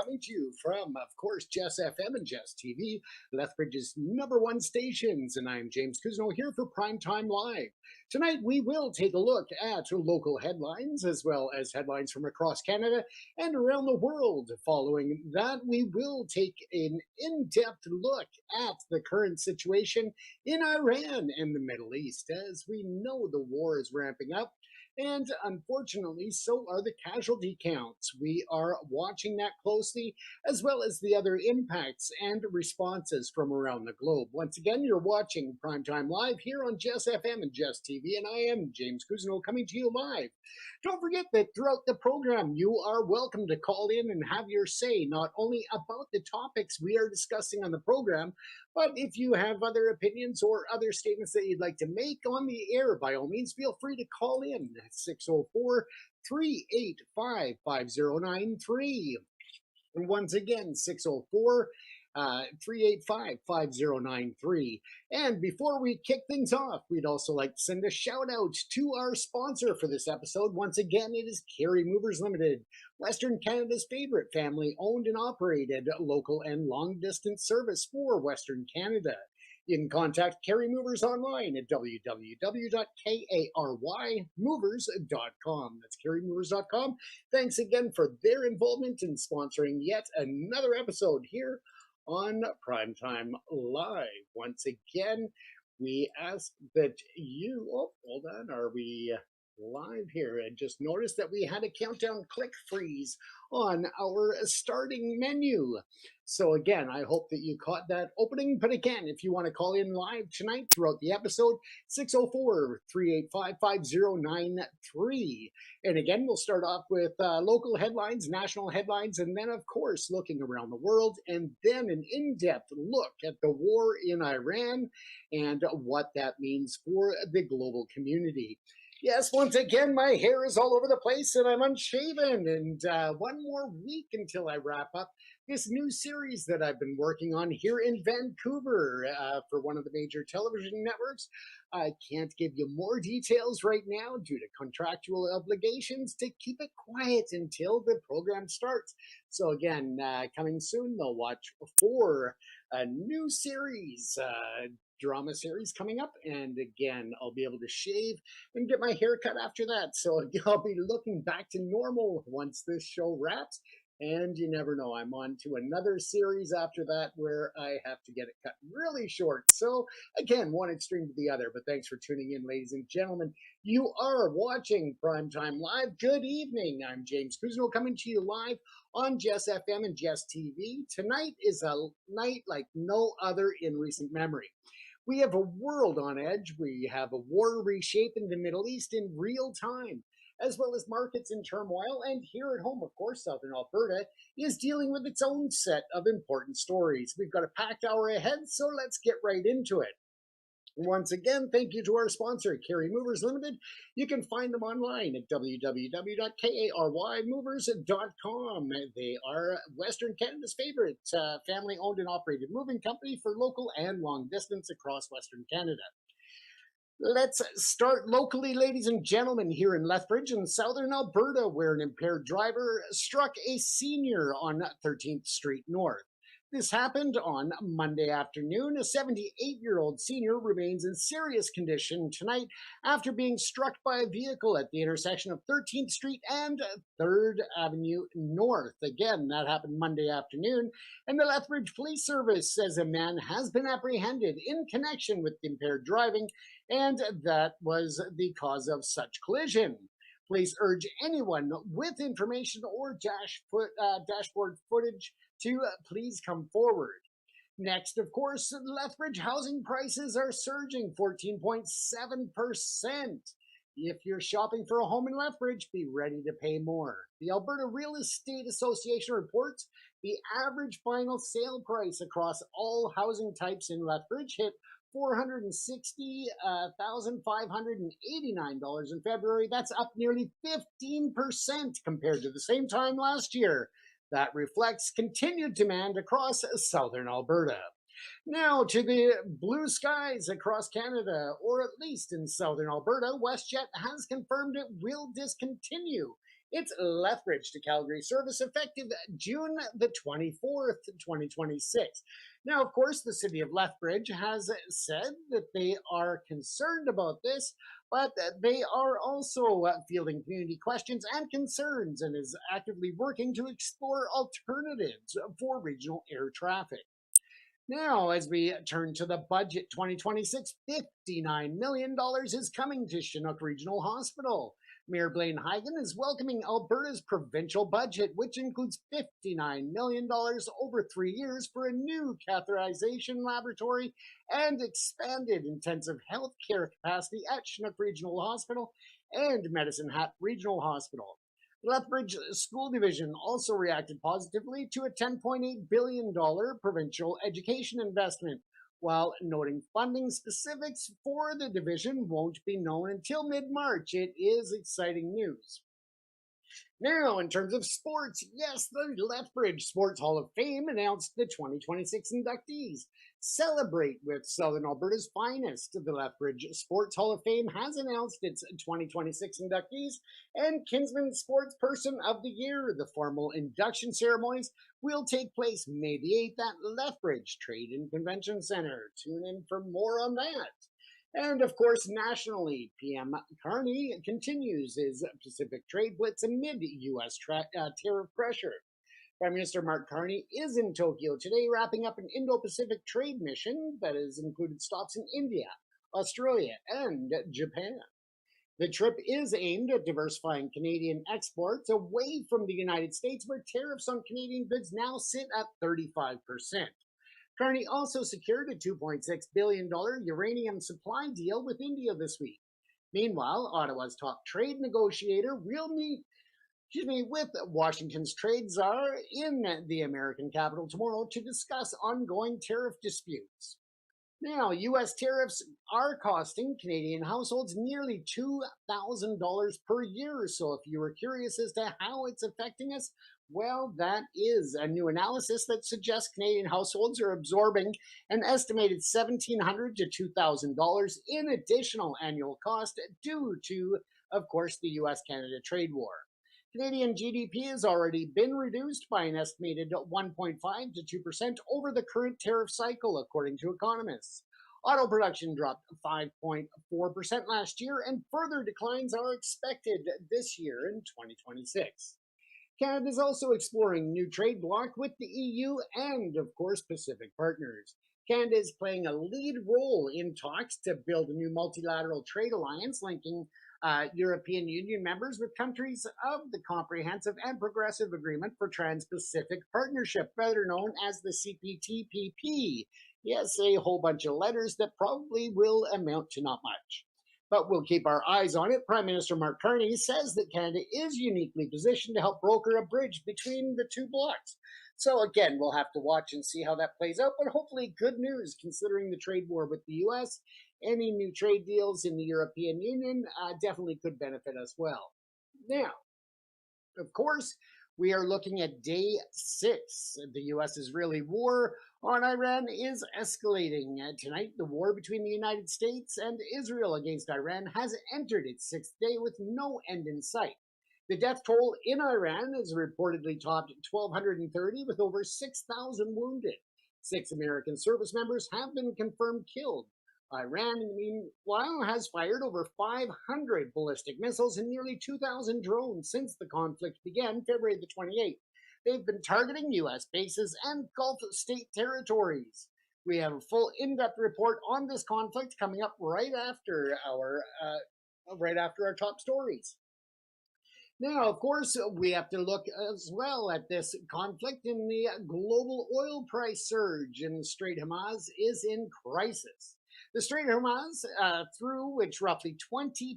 coming to you from, of course, Jess FM and Jess TV, Lethbridge's #1 stations. And I'm James Cousineau here for Primetime Live. Tonight, we will take a look at local headlines as well as headlines from across Canada and around the world. Following that, we will take an in-depth look at the current situation in Iran and the Middle East. As we know, the war is ramping up. And unfortunately, so are the casualty counts. We are watching that closely, as well as the other impacts and responses from around the globe. Once again, you're watching Primetime Live here on Jess FM and Jess TV, and I am James Cousineau coming to you live. Don't forget that throughout the program, you are welcome to call in and have your say, not only about the topics we are discussing on the program, but if you have other opinions or other statements that you'd like to make on the air, by all means, feel free to call in at 604 385 5093. And once again, 604 385 5093. And before we kick things off, we'd also like to send a shout out to our sponsor for this episode. Once again, it is Carry Movers Limited, Western Canada's favorite family owned and operated local and long distance service for Western Canada. You can contact Carry Movers online at www.karymovers.com. That's carrymovers.com. Thanks again for their involvement in sponsoring yet another episode here on Primetime Live. Once again, we ask that you, hold on, are we live here? And just noticed that we had a countdown click freeze on our starting menu. So again, I hope that you caught that opening. But again, if you want to call in live tonight throughout the episode, 604 385 5093. And again, we'll start off with local headlines, national headlines, and then, of course, looking around the world, and then an in-depth look at the war in Iran and what that means for the global community. Yes, once again, my hair is all over the place and I'm unshaven. And one more week until I wrap up this new series that I've been working on here in Vancouver for one of the major television networks. I can't give you more details right now due to contractual obligations to keep it quiet until the program starts. So again, coming soon, they'll watch for a new series, drama series coming up, and again, I'll be able to shave and get my hair cut after that. So I'll be looking back to normal once this show wraps. And you never know, I'm on to another series after that where I have to get it cut really short. So again, one extreme to the other, but thanks for tuning in, ladies and gentlemen. You are watching Primetime Live. Good evening. I'm James Cousineau coming to you live on Jess FM and Jess TV. Tonight is a night like no other in recent memory. We have a world on edge. We have a war reshaping the Middle East in real time, as well as markets in turmoil. And here at home, of course, Southern Alberta is dealing with its own set of important stories. We've got a packed hour ahead, so let's get right into it. Once again, thank you to our sponsor, Carry Movers Limited. You can find them online at www.karymovers.com. They are Western Canada's favorite family-owned and operated moving company for local and long distance across Western Canada. Let's start locally, ladies and gentlemen, here in Lethbridge in Southern Alberta, where an impaired driver struck a senior on 13th Street North. This happened on Monday afternoon. A 78-year-old senior remains in serious condition tonight after being struck by a vehicle at the intersection of 13th Street and 3rd Avenue North. Again, that happened Monday afternoon, and the Lethbridge Police Service says a man has been apprehended in connection with impaired driving, and that was the cause of such collision. Police urge anyone with information or dashboard footage to please come forward. Next, of course, Lethbridge housing prices are surging 14.7%. If you're shopping for a home in Lethbridge, be ready to pay more. The Alberta Real Estate Association reports the average final sale price across all housing types in Lethbridge hit $460,589 in February. That's up nearly 15% compared to the same time last year. That reflects continued demand across Southern Alberta. Now to the blue skies across Canada, or at least in Southern Alberta. WestJet has confirmed it will discontinue It's Lethbridge to Calgary service effective June the 24th, 2026. Now, of course, the city of Lethbridge has said that they are concerned about this, but they are also fielding community questions and concerns and is actively working to explore alternatives for regional air traffic. Now, as we turn to the budget 2026, $59 million is coming to Chinook Regional Hospital. Mayor Blaine Huygen is welcoming Alberta's provincial budget, which includes $59 million over 3 years for a new catheterization laboratory and expanded intensive health care capacity at Chinook Regional Hospital and Medicine Hat Regional Hospital. Lethbridge School Division also reacted positively to a $10.8 billion provincial education investment, while noting funding specifics for the division won't be known until mid-March. It is exciting news. Now, in terms of sports, yes, the Lethbridge Sports Hall of Fame announced the 2026 inductees. Celebrate with Southern Alberta's finest. The Lethbridge Sports Hall of Fame has announced its 2026 inductees and Kinsman Sportsperson of the Year. The formal induction ceremonies will take place May the 8th at Lethbridge Trade and Convention Center. Tune in for more on that. And of course, nationally, PM Carney continues his Pacific trade blitz amid U.S. tariff pressure. Prime Minister Mark Carney is in Tokyo today, wrapping up an Indo-Pacific trade mission that has included stops in India, Australia, and Japan. The trip is aimed at diversifying Canadian exports away from the United States, where tariffs on Canadian goods now sit at 35%. Carney also secured a $2.6 billion uranium supply deal with India this week. Meanwhile, Ottawa's top trade negotiator will meet with Washington's trade czar in the American capital tomorrow to discuss ongoing tariff disputes. Now, U.S. tariffs are costing Canadian households nearly $2,000 per year. So if you were curious as to how it's affecting us, well, that is a new analysis that suggests Canadian households are absorbing an estimated $1,700 to $2,000 in additional annual cost due to, of course, the U.S.-Canada trade war. Canadian GDP has already been reduced by an estimated 1.5 to 2% over the current tariff cycle, according to economists. Auto production dropped 5.4% last year, and further declines are expected this year in 2026. Canada is also exploring new trade bloc with the EU and, of course, Pacific partners. Canada is playing a lead role in talks to build a new multilateral trade alliance linking European Union members with countries of the Comprehensive and Progressive Agreement for Trans-Pacific Partnership, better known as the CPTPP. Yes, a whole bunch of letters that probably will amount to not much. But we'll keep our eyes on it. Prime Minister Mark Carney says that Canada is uniquely positioned to help broker a bridge between the two blocs. So again, we'll have to watch and see how that plays out, but hopefully good news considering the trade war with the U.S. Any new trade deals in the European Union definitely could benefit us well. Now, of course, we are looking at day 6. The U.S.-Israeli war on Iran is escalating. Tonight, the war between the United States and Israel against Iran has entered its 6th day with no end in sight. The death toll in Iran has reportedly topped 1,230 with over 6,000 wounded. 6 American service members have been confirmed killed. Iran, meanwhile, has fired over 500 ballistic missiles and nearly 2,000 drones since the conflict began February the 28th. They've been targeting U.S. bases and Gulf state territories. We have a full in-depth report on this conflict coming up right after our top stories. Now, of course, we have to look as well at this conflict in the global oil price surge, and the Strait of Hormuz is in crisis. The Strait of Hormuz, through which roughly 20%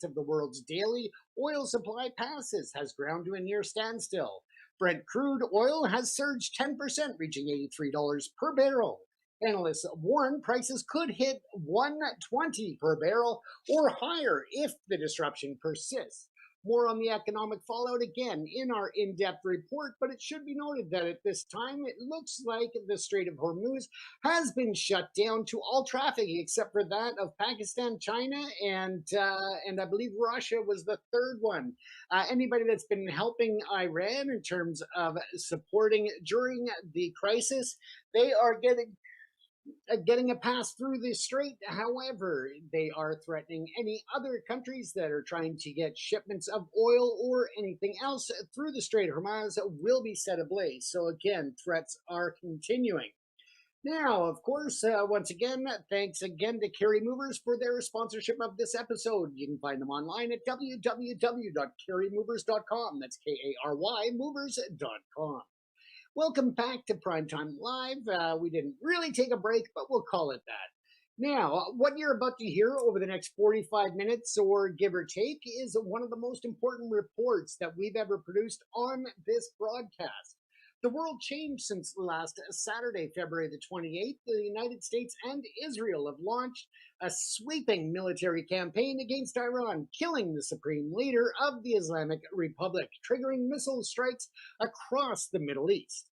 of the world's daily oil supply passes, has ground to a near standstill. Brent crude oil has surged 10%, reaching $83 per barrel. Analysts warn prices could hit $120 per barrel or higher if the disruption persists. More on the economic fallout again in our in-depth report, but it should be noted that at this time it looks like the Strait of Hormuz has been shut down to all traffic except for that of Pakistan, China, and I believe Russia was the third one. Anybody that's been helping Iran in terms of supporting during the crisis, they are getting a pass through the strait. However, they are threatening any other countries that are trying to get shipments of oil or anything else through the Strait of Hormuz will be set ablaze. So again, threats are continuing. Now, of course, once again, thanks again to Carry Movers for their sponsorship of this episode. You can find them online at www.carrymovers.com. That's K-A-R-Y movers.com. Welcome back to Primetime Live. We didn't really take a break, but we'll call it that. Now, what you're about to hear over the next 45 minutes, or give or take, is one of the most important reports that we've ever produced on this broadcast. The world changed since last Saturday, February the 28th. The United States and Israel have launched a sweeping military campaign against Iran, killing the supreme leader of the Islamic Republic, triggering missile strikes across the Middle East.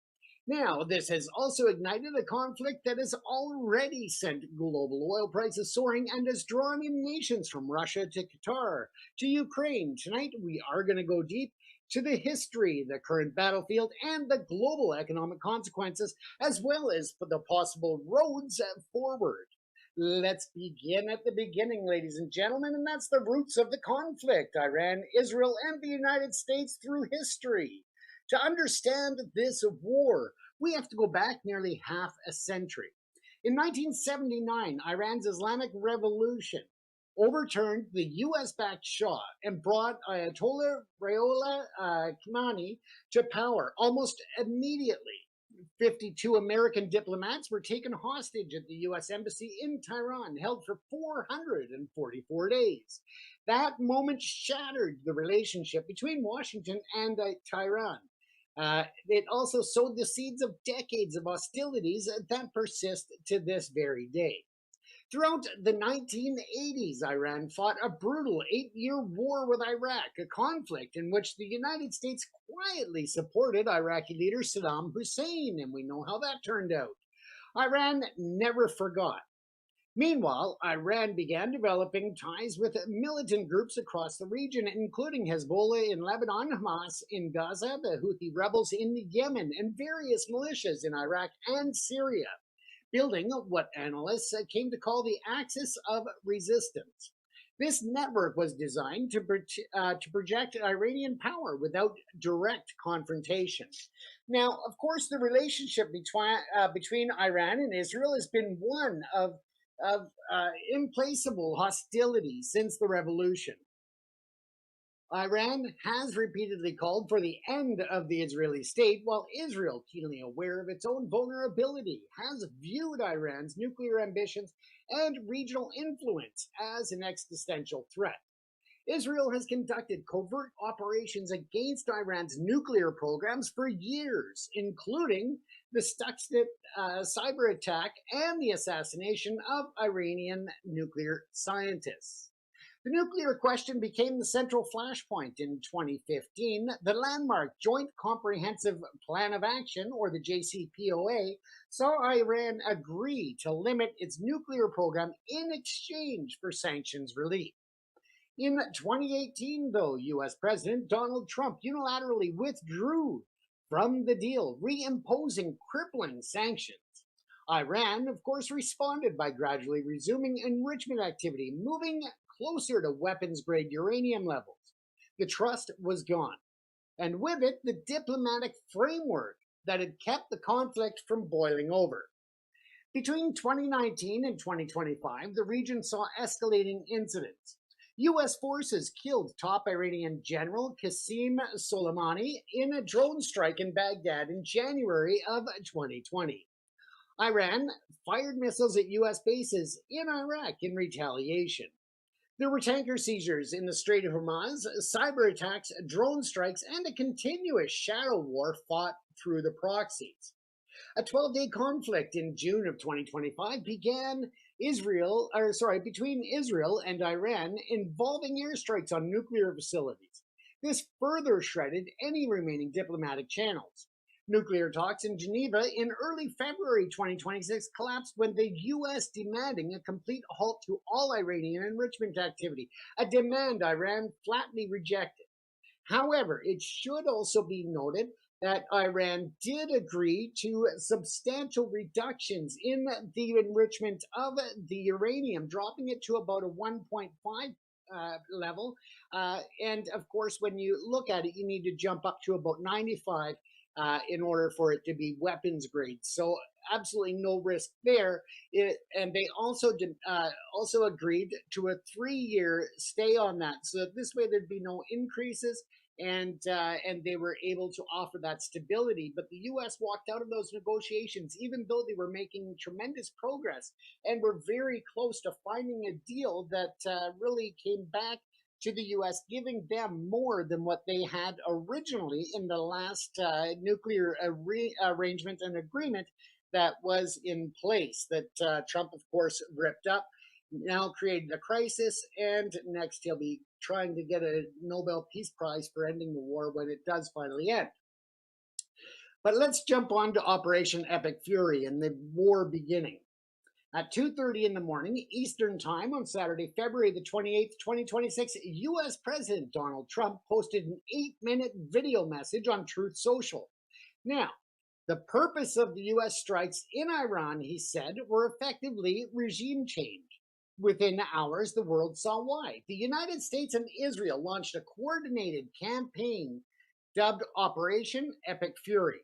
Now, this has also ignited a conflict that has already sent global oil prices soaring and has drawn in nations from Russia to Qatar to Ukraine. Tonight, we are going to go deep to the history, the current battlefield, and the global economic consequences, as well as the possible roads forward. Let's begin at the beginning, ladies and gentlemen, and that's the roots of the conflict, Iran, Israel, and the United States through history. To understand this war, we have to go back nearly half a century. In 1979, Iran's Islamic Revolution overturned the US-backed Shah and brought Ayatollah Ruhollah Khomeini to power almost immediately. 52 American diplomats were taken hostage at the U.S. Embassy in Tehran, held for 444 days. That moment shattered the relationship between Washington and Tehran. It also sowed the seeds of decades of hostilities that persist to this very day. Throughout the 1980s, Iran fought a brutal 8-year war with Iraq, a conflict in which the United States quietly supported Iraqi leader Saddam Hussein, and we know how that turned out. Iran never forgot. Meanwhile, Iran began developing ties with militant groups across the region, including Hezbollah in Lebanon, Hamas in Gaza, the Houthi rebels in Yemen, and various militias in Iraq and Syria, building what analysts came to call the axis of resistance. This network was designed to project Iranian power without direct confrontation. Now, of course, the relationship between Iran and Israel has been one of implacable hostility since the revolution. Iran has repeatedly called for the end of the Israeli state, while Israel, keenly aware of its own vulnerability, has viewed Iran's nuclear ambitions and regional influence as an existential threat. Israel has conducted covert operations against Iran's nuclear programs for years, including the Stuxnet cyber attack and the assassination of Iranian nuclear scientists. The nuclear question became the central flashpoint in 2015. The landmark Joint Comprehensive Plan of Action, or the JCPOA, saw Iran agree to limit its nuclear program in exchange for sanctions relief. In 2018, though, U.S. President Donald Trump unilaterally withdrew from the deal, reimposing crippling sanctions. Iran, of course, responded by gradually resuming enrichment activity, moving closer to weapons-grade uranium levels. The trust was gone, and with it, the diplomatic framework that had kept the conflict from boiling over. Between 2019 and 2025, the region saw escalating incidents. U.S. forces killed top Iranian General Qasem Soleimani in a drone strike in Baghdad in January of 2020. Iran fired missiles at U.S. bases in Iraq in retaliation. There were tanker seizures in the Strait of Hormuz, cyber attacks, drone strikes, and a continuous shadow war fought through the proxies. A 12-day conflict in June of 2025 began between Israel and Iran, involving airstrikes on nuclear facilities. This further shredded any remaining diplomatic channels. Nuclear talks in Geneva in early February 2026 collapsed when the U.S. demanding a complete halt to all Iranian enrichment activity, a demand Iran flatly rejected. However, it should also be noted that Iran did agree to substantial reductions in the enrichment of the uranium, dropping it to about a 1.5 level. And of course, when you look at it, you need to jump up to about 95 in order for it to be weapons grade. So absolutely no risk there. And they also agreed to a 3-year stay on that, so that this way there'd be no increases, and they were able to offer that stability. But the U.S. walked out of those negotiations, even though they were making tremendous progress and were very close to finding a deal that really came back to the U.S., giving them more than what they had originally in the last nuclear arrangement and agreement that was in place, that Trump, of course, ripped up, now created a crisis, and next he'll be trying to get a Nobel Peace Prize for ending the war when it does finally end. But let's jump on to Operation Epic Fury and the war beginning. At 2:30 in the morning Eastern Time on Saturday, February the 28th, 2026, U.S. President Donald Trump posted an 8-minute video message on Truth Social. Now, the purpose of the U.S. strikes in Iran, he said, were effectively regime change. Within hours, the world saw why. The United States and Israel launched a coordinated campaign dubbed Operation Epic Fury.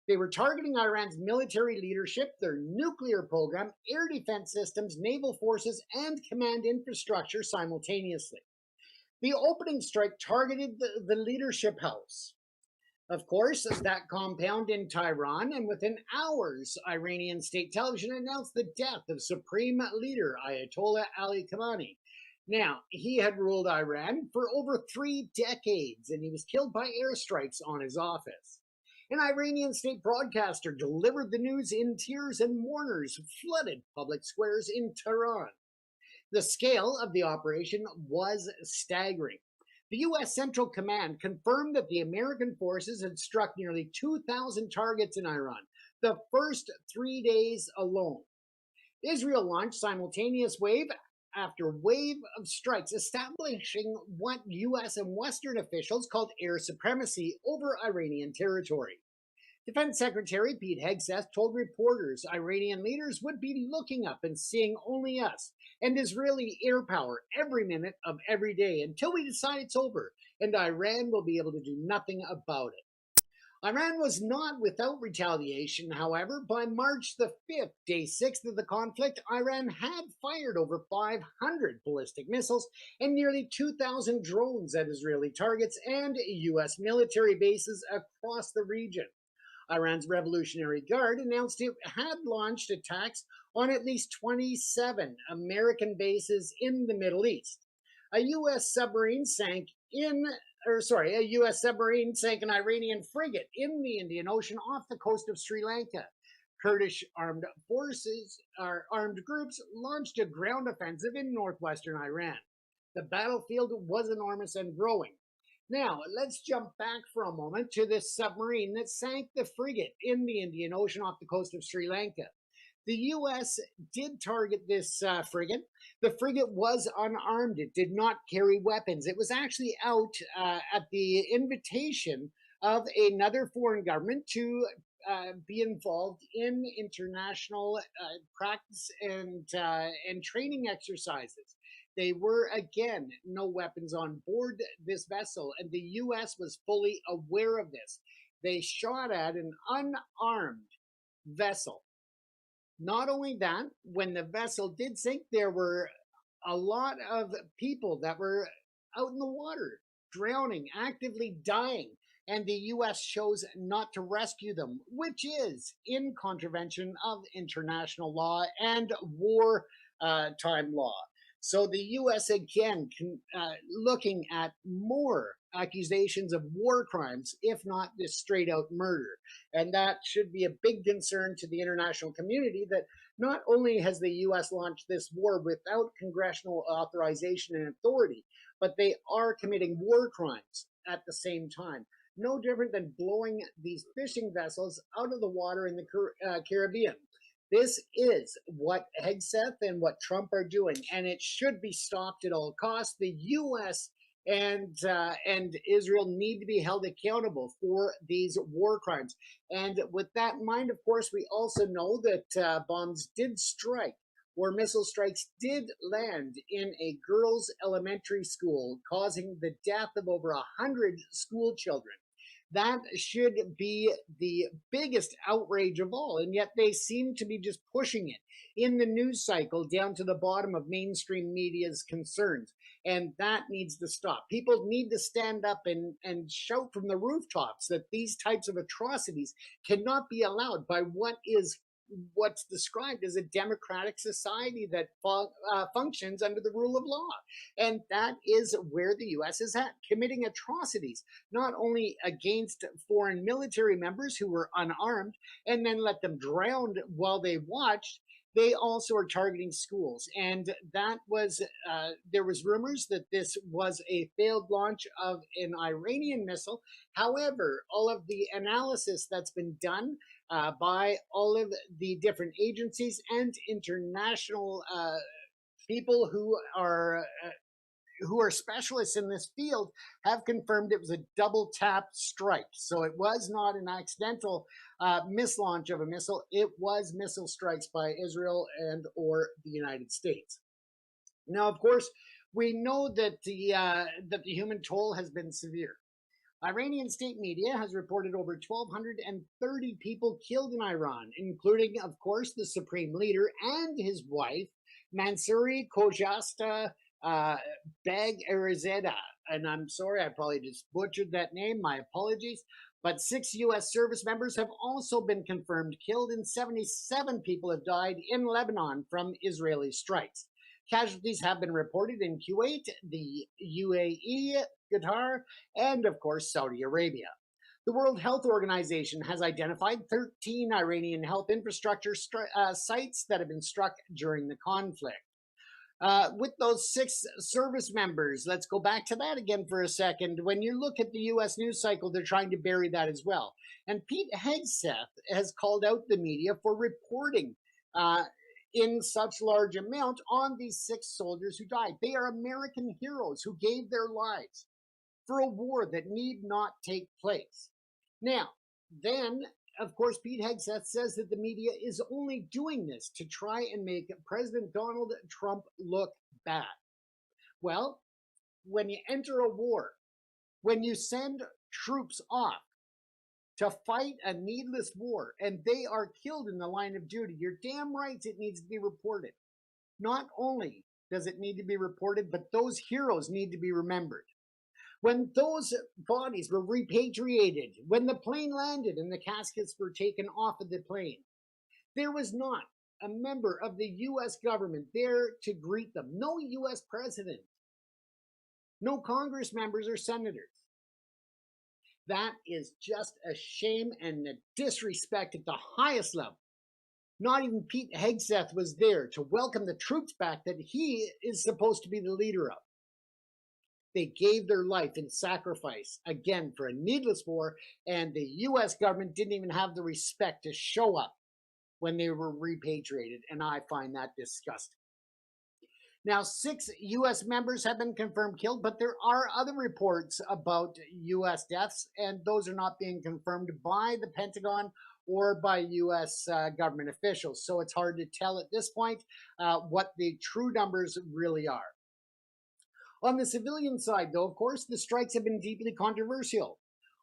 They were targeting Iran's military leadership, their nuclear program, air defense systems, naval forces, and command infrastructure simultaneously. The opening strike targeted the leadership house, of course, that compound in Tehran, and within hours, Iranian state television announced the death of Supreme Leader Ayatollah Ali Khamenei. Now, he had ruled Iran for over 3 decades, and he was killed by airstrikes on his office. An Iranian state broadcaster delivered the news in tears, and mourners flooded public squares in Tehran. The scale of the operation was staggering. The U.S. Central Command confirmed that the American forces had struck nearly 2,000 targets in Iran the first 3 days alone. Israel launched simultaneous wave after wave of strikes, establishing what U.S. and Western officials called air supremacy over Iranian territory. Defense Secretary Pete Hegseth told reporters Iranian leaders would be looking up and seeing only us and Israeli air power every minute of every day until we decide it's over, and Iran will be able to do nothing about it. Iran was not without retaliation, however. By March the 5th, day 6 of the conflict, Iran had fired over 500 ballistic missiles and nearly 2,000 drones at Israeli targets and U.S. military bases across the region. Iran's Revolutionary Guard announced it had launched attacks on at least 27 American bases in the Middle East. A U.S. submarine sank a U.S. submarine sank an Iranian frigate in the Indian Ocean off the coast of Sri Lanka. Kurdish armed groups launched a ground offensive in northwestern Iran. The battlefield was enormous and growing. Now, let's jump back for a moment to this submarine that sank the frigate in the Indian Ocean off the coast of Sri Lanka. The U.S. did target this frigate. The frigate was unarmed. It did not carry weapons. It was actually out at the invitation of another foreign government to be involved in international practice and training exercises. They were, again, no weapons on board this vessel, and the U.S. was fully aware of this. They shot at an unarmed vessel. Not only that, when the vessel did sink, there were a lot of people that were out in the water, drowning, actively dying, and the U.S. chose not to rescue them, which is in contravention of international law and war time law. So the U.S. again looking at more accusations of war crimes, if not this straight out murder. And that should be a big concern to the international community, that not only has the U.S. launched this war without congressional authorization and authority, but they are committing war crimes at the same time. No different than blowing these fishing vessels out of the water in the Caribbean. This is what Hegseth and what Trump are doing, and it should be stopped at all costs. The U.S. And Israel need to be held accountable for these war crimes. And with that in mind, of course, we also know that bombs did strike, or missile strikes did land in a girls' elementary school, causing the death of over 100 school children. That should be the biggest outrage of all, and yet they seem to be just pushing it in the news cycle down to the bottom of mainstream media's concerns, and that needs to stop. People need to stand up and shout from the rooftops that these types of atrocities cannot be allowed by what's described as a democratic society that functions under the rule of law. And that is where the U.S. is at, committing atrocities, not only against foreign military members who were unarmed and then let them drown while they watched. They also are targeting schools. And that was, there was rumors that this was a failed launch of an Iranian missile. However, all of the analysis that's been done by all of the different agencies and international people who are specialists in this field have confirmed it was a double tap strike. So it was not an accidental mislaunch of a missile. It was missile strikes by Israel and or the United States. Now, of course, we know that the human toll has been severe. Iranian state media has reported over 1,230 people killed in Iran, including, of course, the supreme leader and his wife, Mansouri Khojasta Beg Erizada. And I'm sorry, I probably just butchered that name. My apologies. But 6 U.S. service members have also been confirmed killed, and 77 people have died in Lebanon from Israeli strikes. Casualties have been reported in Kuwait, the UAE, Qatar, and of course, Saudi Arabia. The World Health Organization has identified 13 Iranian health infrastructure sites that have been struck during the conflict. With those 6 service members, let's go back to that again for a second. When you look at the U.S. news cycle, they're trying to bury that as well. And Pete Hegseth has called out the media for reporting in such large amount on these 6 soldiers who died. They are American heroes who gave their lives for a war that need not take place. Now, then, of course, Pete Hegseth says that the media is only doing this to try and make President Donald Trump look bad. Well, when you enter a war, when you send troops off to fight a needless war, and they are killed in the line of duty, you're damn right it needs to be reported. Not only does it need to be reported, but those heroes need to be remembered. When those bodies were repatriated, when the plane landed and the caskets were taken off of the plane, there was not a member of the U.S. government there to greet them. No U.S. president. No Congress members or senators. That is just a shame and a disrespect at the highest level. Not even Pete Hegseth was there to welcome the troops back that he is supposed to be the leader of. They gave their life in sacrifice, again, for a needless war, and the U.S. government didn't even have the respect to show up when they were repatriated, and I find that disgusting. Now, 6 U.S. members have been confirmed killed, but there are other reports about U.S. deaths, and those are not being confirmed by the Pentagon or by U.S. Government officials. So it's hard to tell at this point what the true numbers really are. On the civilian side, though, of course, the strikes have been deeply controversial.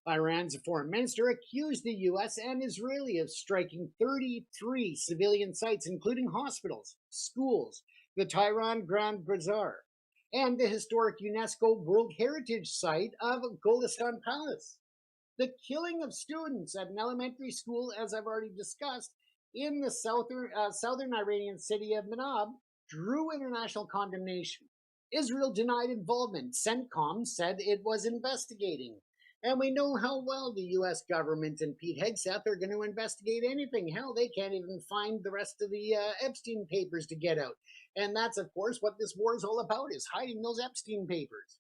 Iran's foreign minister accused the U.S. and Israeli of striking 33 civilian sites, including hospitals, schools, the Tehran Grand Bazaar, and the historic UNESCO World Heritage Site of Golestan Palace. The killing of students at an elementary school, as I've already discussed, in the southern Iranian city of Manab, drew international condemnation. Israel denied involvement. CENTCOM said it was investigating. And we know how well the U.S. government and Pete Hegseth are going to investigate anything. Hell, they can't even find the rest of the Epstein papers to get out. And that's, of course, what this war is all about, is hiding those Epstein papers.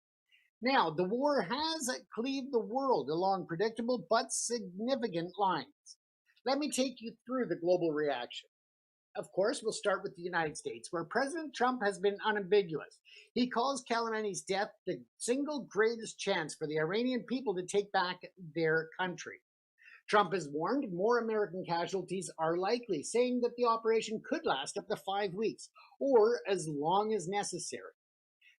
Now, the war has cleaved the world along predictable but significant lines. Let me take you through the global reaction. Of course, we'll start with the United States, where President Trump has been unambiguous. He calls Khamenei's death the single greatest chance for the Iranian people to take back their country. Trump has warned more American casualties are likely, saying that the operation could last up to 5 weeks or as long as necessary.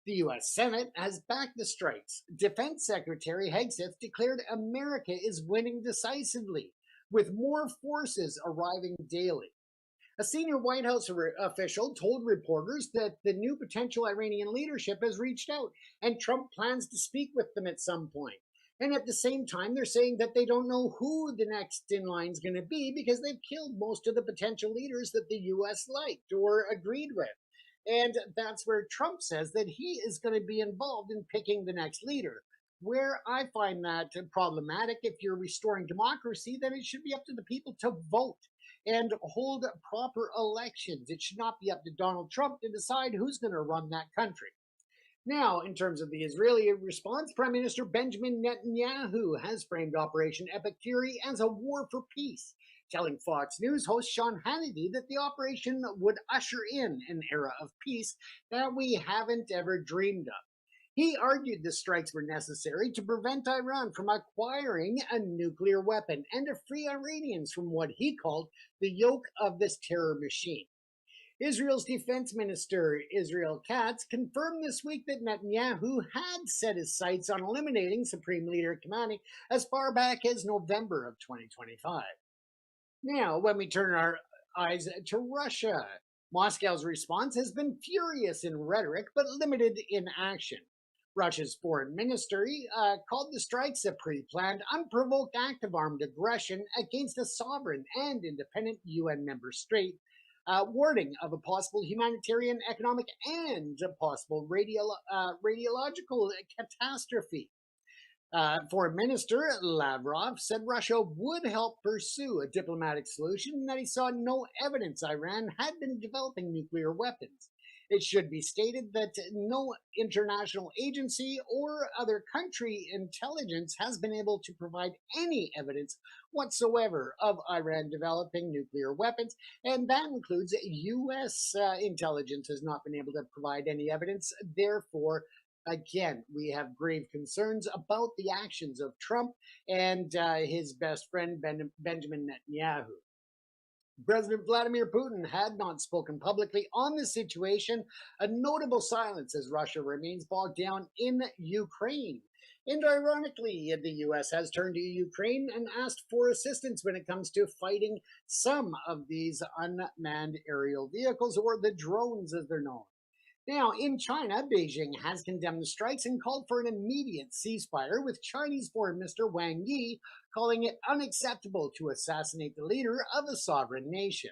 The U.S. Senate has backed the strikes. Defense Secretary Hegseth declared America is winning decisively, with more forces arriving daily. A senior White House official told reporters that the new potential Iranian leadership has reached out and Trump plans to speak with them at some point. And at the same time, they're saying that they don't know who the next in line is going to be because they've killed most of the potential leaders that the U.S. liked or agreed with. And that's where Trump says that he is going to be involved in picking the next leader. Where I find that problematic, if you're restoring democracy, then it should be up to the people to vote and hold proper elections. It should not be up to Donald Trump to decide who's going to run that country. Now, in terms of the Israeli response, Prime Minister Benjamin Netanyahu has framed Operation Epic Fury as a war for peace, telling Fox News host Sean Hannity that the operation would usher in an era of peace that we haven't ever dreamed of. He argued the strikes were necessary to prevent Iran from acquiring a nuclear weapon and to free Iranians from what he called the yoke of this terror machine. Israel's defense minister, Israel Katz, confirmed this week that Netanyahu had set his sights on eliminating Supreme Leader Khamenei as far back as November of 2025. Now, when we turn our eyes to Russia, Moscow's response has been furious in rhetoric but limited in action. Russia's foreign ministry called the strikes a pre-planned, unprovoked act of armed aggression against a sovereign and independent UN member state, warning of a possible humanitarian, economic, and a possible radiological catastrophe. Foreign Minister Lavrov said Russia would help pursue a diplomatic solution and that he saw no evidence Iran had been developing nuclear weapons. It should be stated that no international agency or other country intelligence has been able to provide any evidence whatsoever of Iran developing nuclear weapons, and that includes U.S. Intelligence has not been able to provide any evidence. Therefore, again, we have grave concerns about the actions of Trump and his best friend, Benjamin Netanyahu. President Vladimir Putin had not spoken publicly on the situation, a notable silence as Russia remains bogged down in Ukraine. And ironically, the U.S. has turned to Ukraine and asked for assistance when it comes to fighting some of these unmanned aerial vehicles, or the drones as they're known. Now, in China, Beijing has condemned the strikes and called for an immediate ceasefire, with Chinese Foreign Minister Wang Yi calling it unacceptable to assassinate the leader of a sovereign nation.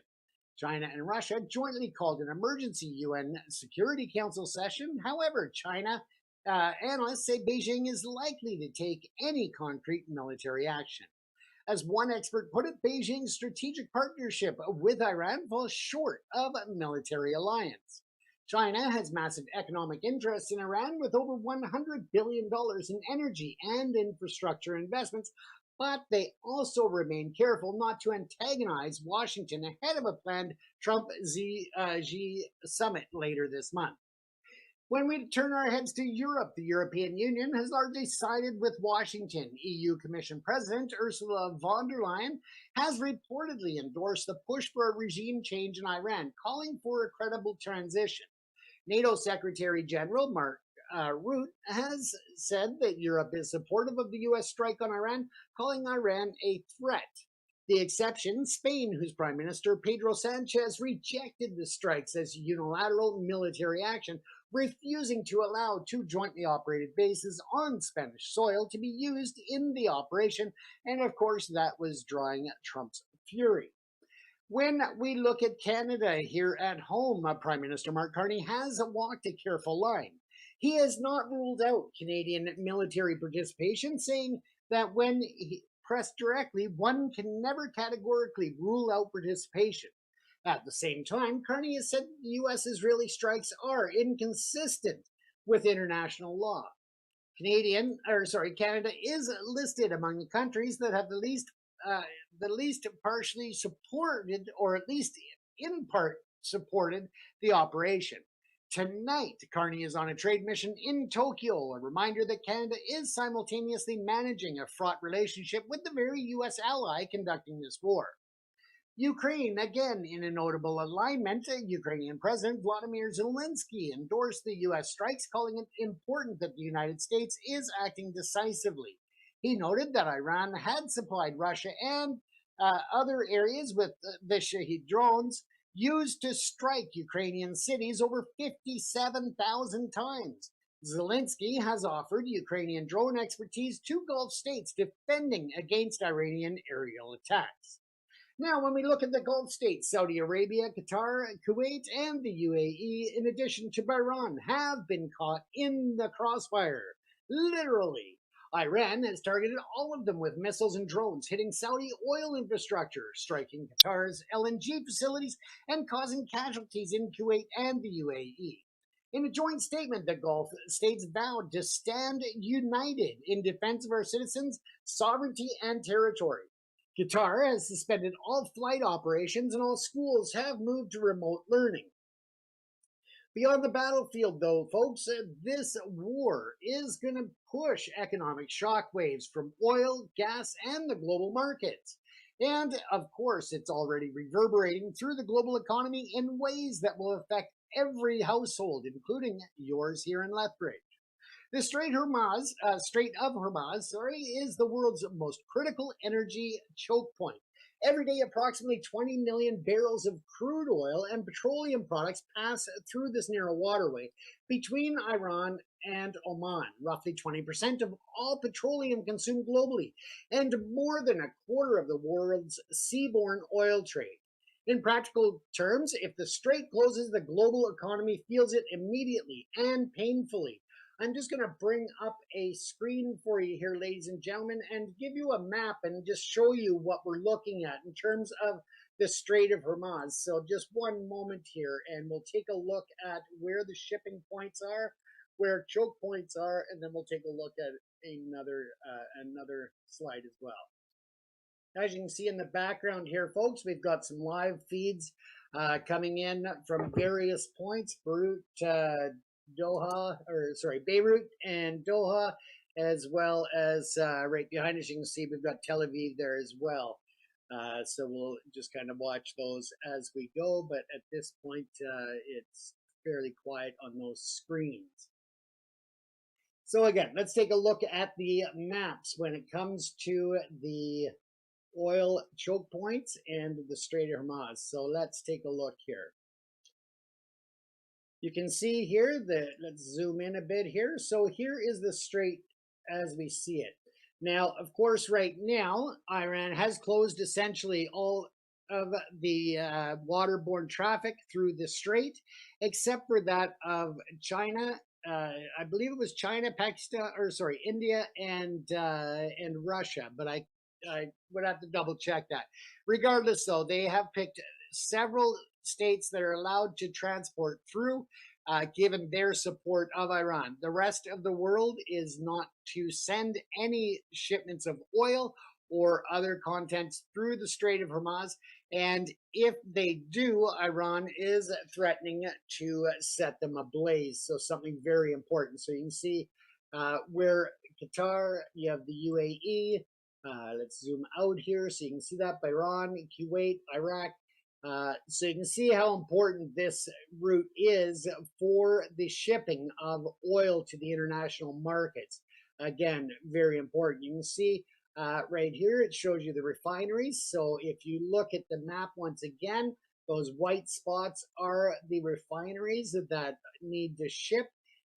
China and Russia jointly called an emergency UN Security Council session. However, China analysts say Beijing is likely to take any concrete military action. As one expert put it, Beijing's strategic partnership with Iran falls short of a military alliance. China has massive economic interests in Iran with over $100 billion in energy and infrastructure investments, but they also remain careful not to antagonize Washington ahead of a planned Trump-Xi summit later this month. When we turn our heads to Europe, the European Union has largely sided with Washington. EU Commission President Ursula von der Leyen has reportedly endorsed the push for a regime change in Iran, calling for a credible transition. NATO Secretary General Mark Rutte has said that Europe is supportive of the U.S. strike on Iran, calling Iran a threat. The exception, Spain, whose Prime Minister Pedro Sanchez rejected the strikes as unilateral military action, refusing to allow two jointly operated bases on Spanish soil to be used in the operation, and of course that was drawing Trump's fury. When we look at Canada here at home, Prime Minister Mark Carney has walked a careful line. He has not ruled out Canadian military participation, saying that when pressed directly, one can never categorically rule out participation. At the same time, Carney has said the U.S. Israeli strikes are inconsistent with international law. Canada is listed among the countries that have the least partially supported, or at least in part supported, the operation. Tonight, Carney is on a trade mission in Tokyo, a reminder that Canada is simultaneously managing a fraught relationship with the very U.S. ally conducting this war. Ukraine, again, in a notable alignment, Ukrainian President Vladimir Zelensky endorsed the U.S. strikes, calling it important that the United States is acting decisively. He noted that Iran had supplied Russia and other areas with the Shahid drones used to strike Ukrainian cities over 57,000 times. Zelensky has offered Ukrainian drone expertise to Gulf states defending against Iranian aerial attacks. Now, when we look at the Gulf states, Saudi Arabia, Qatar, Kuwait, and the UAE, in addition to Bahrain, have been caught in the crossfire. Literally. Iran has targeted all of them with missiles and drones, hitting Saudi oil infrastructure, striking Qatar's LNG facilities, and causing casualties in Kuwait and the UAE. In a joint statement, the Gulf states vowed to stand united in defense of our citizens' sovereignty and territory. Qatar has suspended all flight operations and all schools have moved to remote learning. Beyond the battlefield, though, folks, this war is going to push economic shockwaves from oil, gas, and the global markets. And, of course, it's already reverberating through the global economy in ways that will affect every household, including yours here in Lethbridge. The Strait of Hormuz, is the world's most critical energy choke point. Every day, approximately 20 million barrels of crude oil and petroleum products pass through this narrow waterway between Iran and Oman, roughly 20% of all petroleum consumed globally, and more than a quarter of the world's seaborne oil trade. In practical terms, if the strait closes, the global economy feels it immediately and painfully. I'm just going to bring up a screen for you here, ladies and gentlemen, and give you a map and just show you what we're looking at in terms of the Strait of Hormuz. So just one moment here, and we'll take a look at where the shipping points are, where choke points are, and then we'll take a look at another slide as well. As you can see in the background here, folks, we've got some live feeds coming in from various points. Beirut and Doha, as well as right behind us, you can see we've got Tel Aviv there as well. So we'll just kind of watch those as we go, but at this point, it's fairly quiet on those screens. So again, let's take a look at the maps when it comes to the oil choke points and the Strait of Hormuz. So let's take a look here. You can see here that, let's zoom in a bit here. So here is the strait as we see it. Now, of course, right now, Iran has closed essentially all of the waterborne traffic through the strait, except for that of China. I believe it was China, Pakistan, India, and Russia, but I would have to double check that. Regardless, though, they have picked several states that are allowed to transport through, given their support of Iran. The rest of the world is not to send any shipments of oil or other contents through the Strait of Hormuz. And if they do, Iran is threatening to set them ablaze. So something very important. So you can see where Qatar, you have the UAE. Let's zoom out here so you can see that. Bahrain, Kuwait, Iraq. So you can see how important this route is for the shipping of oil to the international markets. Again, very important. You can see right here, it shows you the refineries. So if you look at the map once again, those white spots are the refineries that need to ship.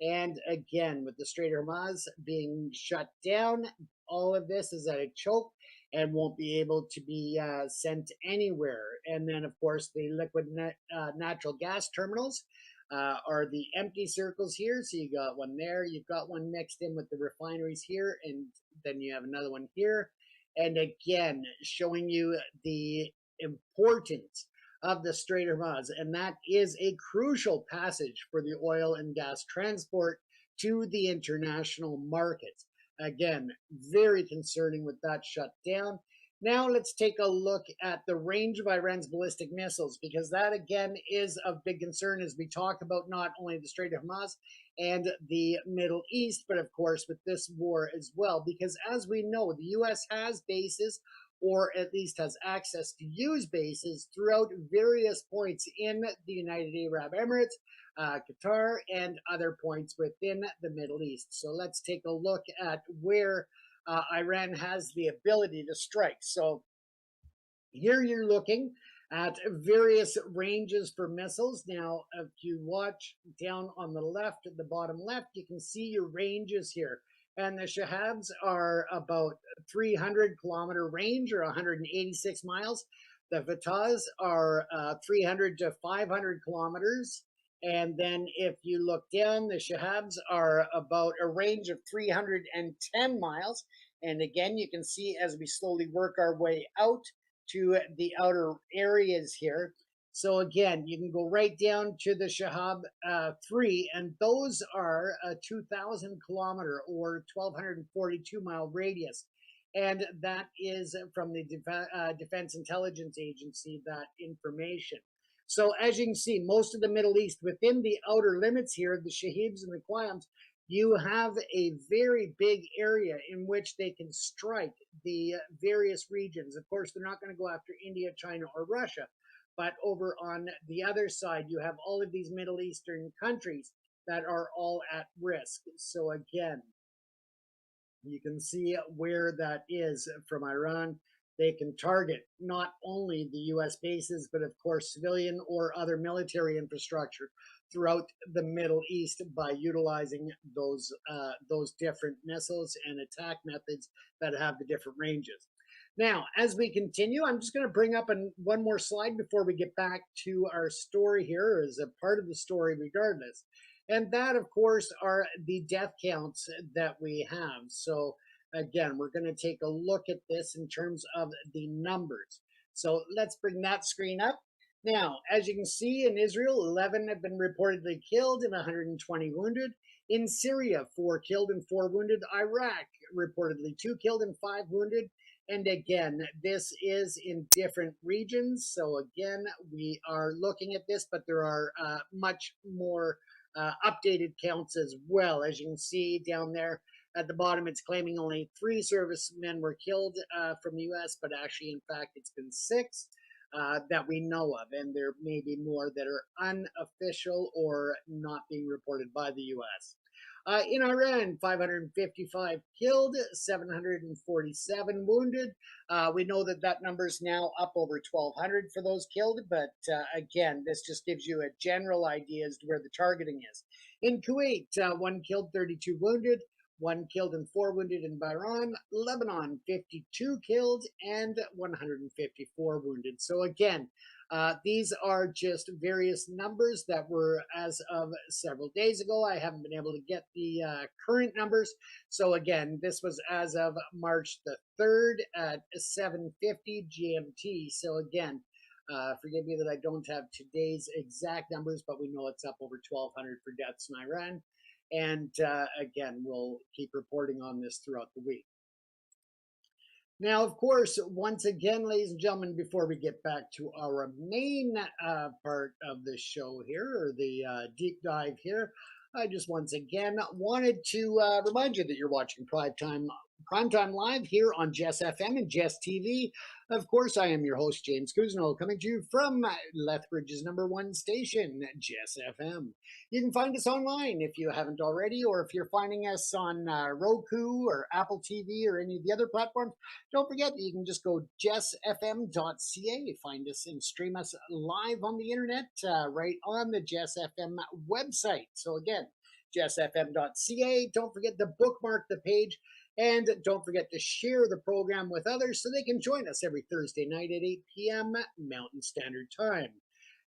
And again, with the Strait of Hormuz being shut down, all of this is at a choke and won't be able to be sent anywhere. And then, of course, the liquid natural gas terminals are the empty circles here. So you got one there, you've got one mixed in with the refineries here, and then you have another one here. And again, showing you the importance of the Strait of Hormuz, and that is a crucial passage for the oil and gas transport to the international markets. Again, very concerning with that shut down. Now let's take a look at the range of Iran's ballistic missiles, because that again is of big concern as we talk about not only the Strait of Hormuz and the Middle East, but of course with this war as well. Because as we know, the U.S. has bases, or at least has access to use bases throughout various points in the United Arab Emirates, Qatar, and other points within the Middle East. So let's take a look at where Iran has the ability to strike. So here you're looking at various ranges for missiles. Now, if you watch down on the left, at the bottom left, you can see your ranges here. And the Shahabs are about 300-kilometer range, or 186 miles. The Fatahs are 300 to 500 kilometers. And then if you look down, the Shahabs are about a range of 310 miles. And again, you can see as we slowly work our way out to the outer areas here. So again, you can go right down to the Shahab 3, and those are a 2,000 kilometer or 1,242 mile radius. And that is from the Defense Intelligence Agency, that information. So as you can see, most of the Middle East within the outer limits here, the Shahibs and the Qiyams, you have a very big area in which they can strike the various regions. Of course, they're not going to go after India, China, or Russia, but over on the other side, you have all of these Middle Eastern countries that are all at risk. So again, you can see where that is from Iran. They can target not only the U.S. bases, but of course civilian or other military infrastructure throughout the Middle East by utilizing those different missiles and attack methods that have the different ranges. Now, as we continue, I'm just going to bring up one more slide before we get back to our story here, as a part of the story regardless. And that, of course, are the death counts that we have. So again, we're going to take a look at this in terms of the numbers. So let's bring that screen up. Now, as you can see, in Israel, 11 have been reportedly killed and 120 wounded. In Syria, 4 killed and 4 wounded. Iraq, reportedly 2 killed and 5 wounded. And again, this is in different regions. So again, we are looking at this, but there are much more updated counts as well. As you can see down there at the bottom, it's claiming only 3 servicemen were killed from the U.S., but actually, in fact, it's been 6 that we know of, and there may be more that are unofficial or not being reported by the U.S. In Iran, 555 killed, 747 wounded. We know that that number is now up over 1,200 for those killed, but again, this just gives you a general idea as to where the targeting is. In Kuwait, 1 killed, 32 wounded. 1 killed and 4 wounded in Bahrain. Lebanon, 52 killed and 154 wounded. So again, these are just various numbers that were as of several days ago. I haven't been able to get the current numbers. So again, this was as of March the 3rd at 7:50 GMT. So again, forgive me that I don't have today's exact numbers, but we know it's up over 1,200 for deaths in Iran. And again, we'll keep reporting on this throughout the week. Now, of course, once again, ladies and gentlemen, before we get back to our main part of the show here, or the deep dive here, I just once again wanted to remind you that you're watching Primetime Live here on Jess FM and Jess TV. Of course, I am your host, James Cousineau, coming to you from Lethbridge's #1 station, Jess FM. You can find us online if you haven't already, or if you're finding us on Roku or Apple TV or any of the other platforms, don't forget that you can just go jessfm.ca, find us and stream us live on the internet right on the Jess FM website. So again, jessfm.ca. Don't forget to bookmark the page, and don't forget to share the program with others so they can join us every Thursday night at 8 p.m. Mountain Standard Time.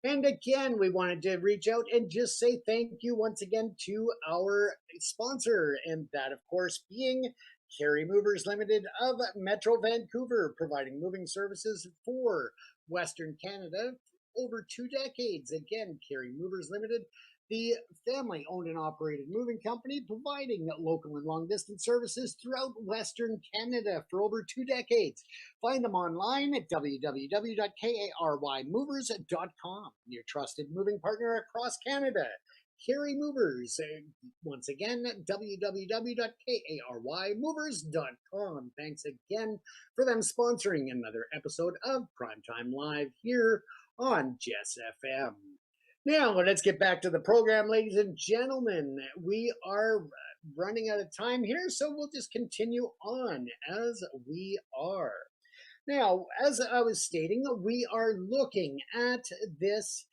And again, we wanted to reach out and just say thank you once again to our sponsor, and that, of course, being Carry Movers Limited of Metro Vancouver, providing moving services for Western Canada over 2 decades. Again, Carry Movers Limited, the family-owned and operated moving company providing local and long-distance services throughout Western Canada for over 2 decades. Find them online at www.karymovers.com, your trusted moving partner across Canada. Carry Movers. Once again, www.karymovers.com. Thanks again for them sponsoring another episode of Primetime Live here on Jess FM. Now, let's get back to the program, ladies and gentlemen. We are running out of time here, so we'll just continue on as we are. Now, as I was stating, we are looking at this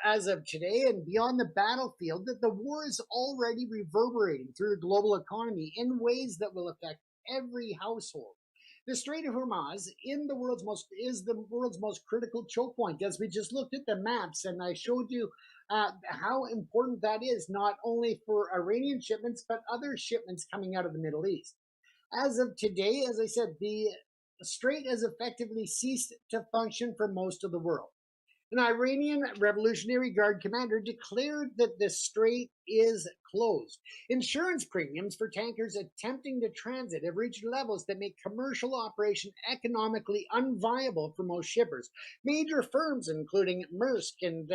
as of today and beyond the battlefield, that the war is already reverberating through the global economy in ways that will affect every household. The Strait of Hormuz is the world's most critical choke point. As we just looked at the maps, and I showed you how important that is, not only for Iranian shipments but other shipments coming out of the Middle East. As of today, as I said, the Strait has effectively ceased to function for most of the world. An Iranian Revolutionary Guard commander declared that the strait is closed. Insurance premiums for tankers attempting to transit have reached levels that make commercial operation economically unviable for most shippers. Major firms, including Maersk and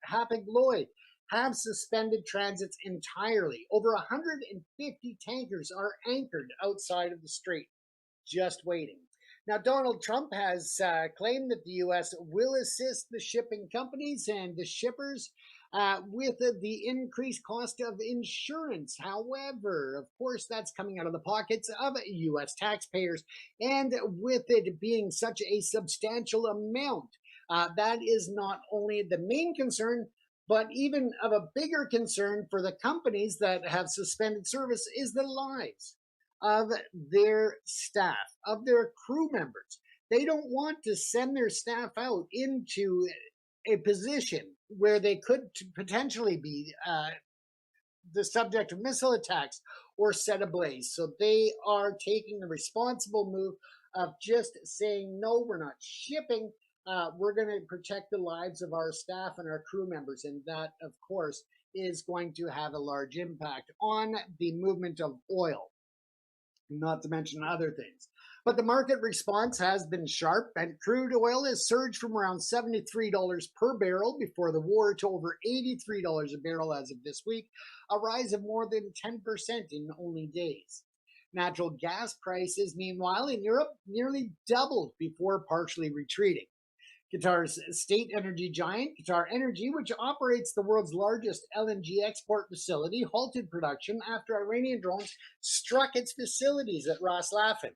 Hapag-Lloyd, have suspended transits entirely. Over 150 tankers are anchored outside of the strait, just waiting. Now, Donald Trump has claimed that the U.S. will assist the shipping companies and the shippers with the increased cost of insurance. However, of course, that's coming out of the pockets of U.S. taxpayers. And with it being such a substantial amount, that is not only the main concern, but even of a bigger concern for the companies that have suspended service is the lives of their staff, of their crew members. They don't want to send their staff out into a position where they could potentially be the subject of missile attacks or set ablaze. So they are taking the responsible move of just saying, no, we're not shipping. We're going to protect the lives of our staff and our crew members. And that, of course, is going to have a large impact on the movement of oil, not to mention other things. But the market response has been sharp, and crude oil has surged from around $73 per barrel before the war to over $83 a barrel as of this week, a rise of more than 10% in only days. Natural gas prices, meanwhile, in Europe nearly doubled before partially retreating. Qatar's state energy giant, Qatar Energy, which operates the world's largest LNG export facility, halted production after Iranian drones struck its facilities at Ras Laffan.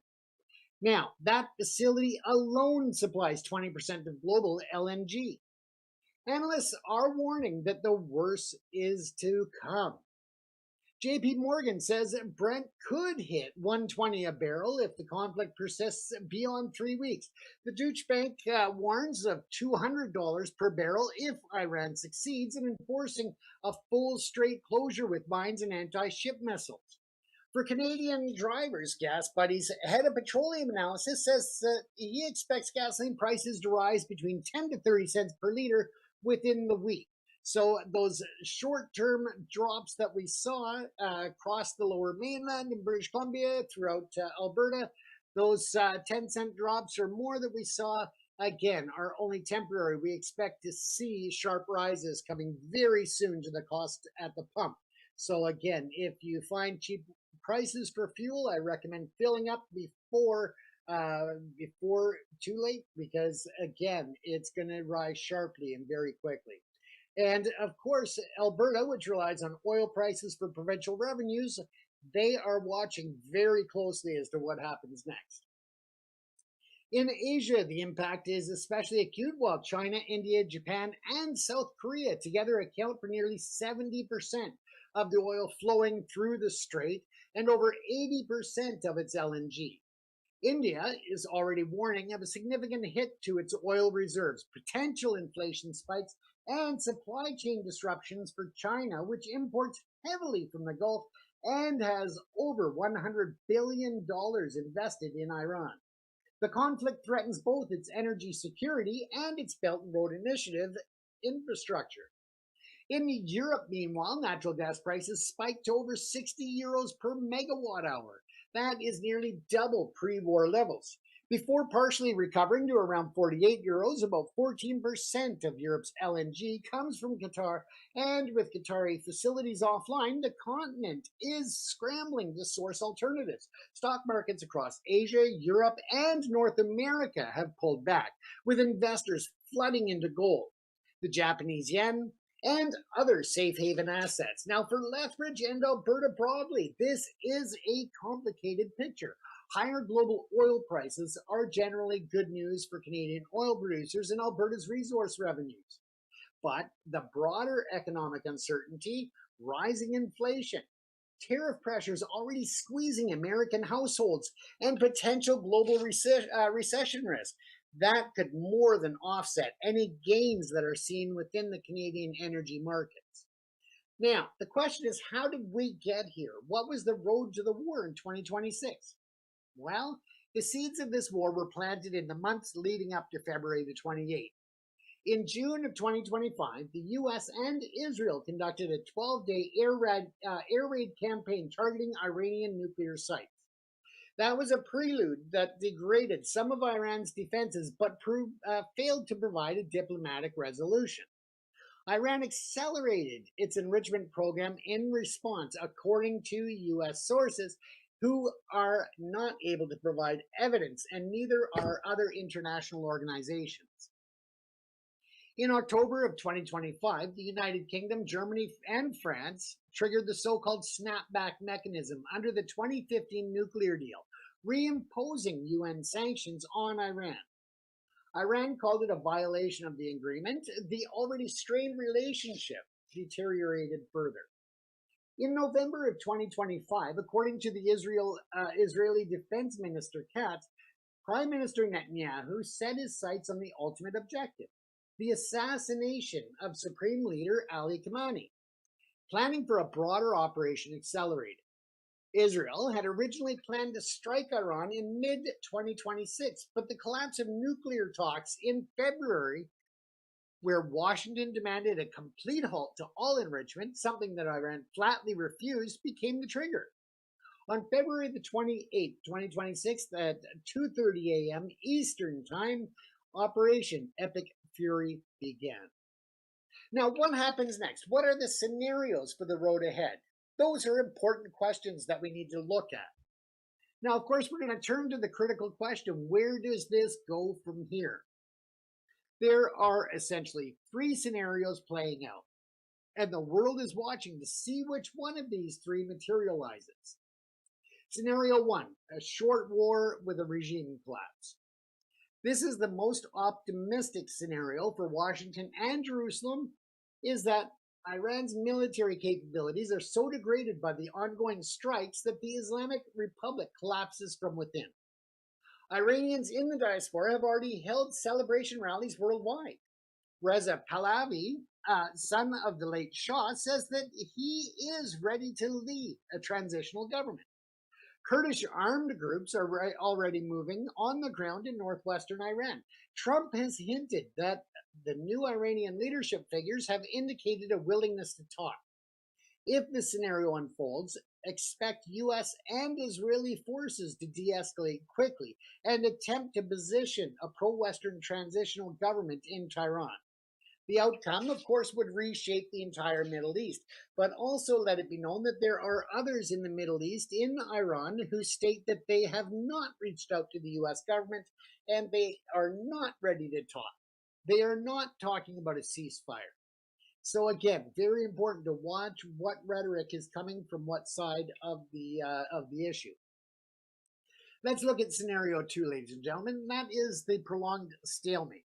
Now, that facility alone supplies 20% of global LNG. Analysts are warning that the worst is to come. JP Morgan says that Brent could hit $120 a barrel if the conflict persists beyond 3 weeks. The Deutsche Bank warns of $200 per barrel if Iran succeeds in enforcing a full strait closure with mines and anti-ship missiles. For Canadian drivers, Gas Buddy's head of petroleum analysis says that he expects gasoline prices to rise between 10 to 30 cents per liter within the week. So those short-term drops that we saw across the lower mainland in British Columbia, throughout Alberta, those 10-cent drops or more that we saw, again, are only temporary. We expect to see sharp rises coming very soon to the cost at the pump. So again, if you find cheap prices for fuel, I recommend filling up before too late, because again, it's going to rise sharply and very quickly. And of course, Alberta, which relies on oil prices for provincial revenues, they are watching very closely as to what happens next. In Asia, the impact is especially acute, while China, India, Japan, and South Korea together account for nearly 70% of the oil flowing through the strait and over 80% of its LNG. India is already warning of a significant hit to its oil reserves, potential inflation spikes, and supply chain disruptions for China, which imports heavily from the Gulf and has over $100 billion invested in Iran. The conflict threatens both its energy security and its Belt and Road Initiative infrastructure. In Europe, meanwhile, natural gas prices spiked to over 60 euros per megawatt hour. That is nearly double pre war levels. Before partially recovering to around 48 euros, about 14% of Europe's LNG comes from Qatar, and with Qatari facilities offline, the continent is scrambling to source alternatives. Stock markets across Asia, Europe, and North America have pulled back, with investors flooding into gold, the Japanese yen, and other safe haven assets. Now, for Lethbridge and Alberta broadly, this is a complicated picture. Higher global oil prices are generally good news for Canadian oil producers and Alberta's resource revenues. But the broader economic uncertainty, rising inflation, tariff pressures already squeezing American households, and potential global recession risk that could more than offset any gains that are seen within the Canadian energy markets. Now, the question is, how did we get here? What was the road to the war in 2026? Well, the seeds of this war were planted in the months leading up to February the 28th. In June of 2025, the US and Israel conducted a 12-day air raid campaign targeting Iranian nuclear sites. That was a prelude that degraded some of Iran's defenses but failed to provide a diplomatic resolution. Iran accelerated its enrichment program in response, according to US sources, who are not able to provide evidence, and neither are other international organizations. In October of 2025, the United Kingdom, Germany, and France triggered the so-called snapback mechanism under the 2015 nuclear deal, reimposing UN sanctions on Iran. Iran called it a violation of the agreement. The already strained relationship deteriorated further. In November of 2025, according to the Israeli Defense Minister Katz, Prime Minister Netanyahu set his sights on the ultimate objective: the assassination of Supreme Leader Ali Khamenei. Planning for a broader operation accelerated. Israel had originally planned to strike Iran in mid-2026, but the collapse of nuclear talks in February, where Washington demanded a complete halt to all enrichment, something that Iran flatly refused, became the trigger. On February the 28th, 2026, at 2:30 a.m. Eastern Time, Operation Epic Fury began. Now, what happens next? What are the scenarios for the road ahead? Those are important questions that we need to look at. Now, of course, we're going to turn to the critical question: where does this go from here? There are essentially three scenarios playing out, and the world is watching to see which one of these three materializes. Scenario one: a short war with a regime collapse. This is the most optimistic scenario for Washington and Jerusalem, is that Iran's military capabilities are so degraded by the ongoing strikes that the Islamic Republic collapses from within. Iranians in the diaspora have already held celebration rallies worldwide. Reza Pahlavi, son of the late Shah, says that he is ready to lead a transitional government. Kurdish armed groups are already moving on the ground in northwestern Iran. Trump has hinted that the new Iranian leadership figures have indicated a willingness to talk. If the scenario unfolds, expect US and Israeli forces to de-escalate quickly and attempt to position a pro-Western transitional government in Tehran. The outcome, of course, would reshape the entire Middle East, but also let it be known that there are others in the Middle East, in Iran, who state that they have not reached out to the US government and they are not ready to talk. They are not talking about a ceasefire. So again, very important to watch what rhetoric is coming from what side of the issue. Let's look at scenario two, ladies and gentlemen. That is the prolonged stalemate.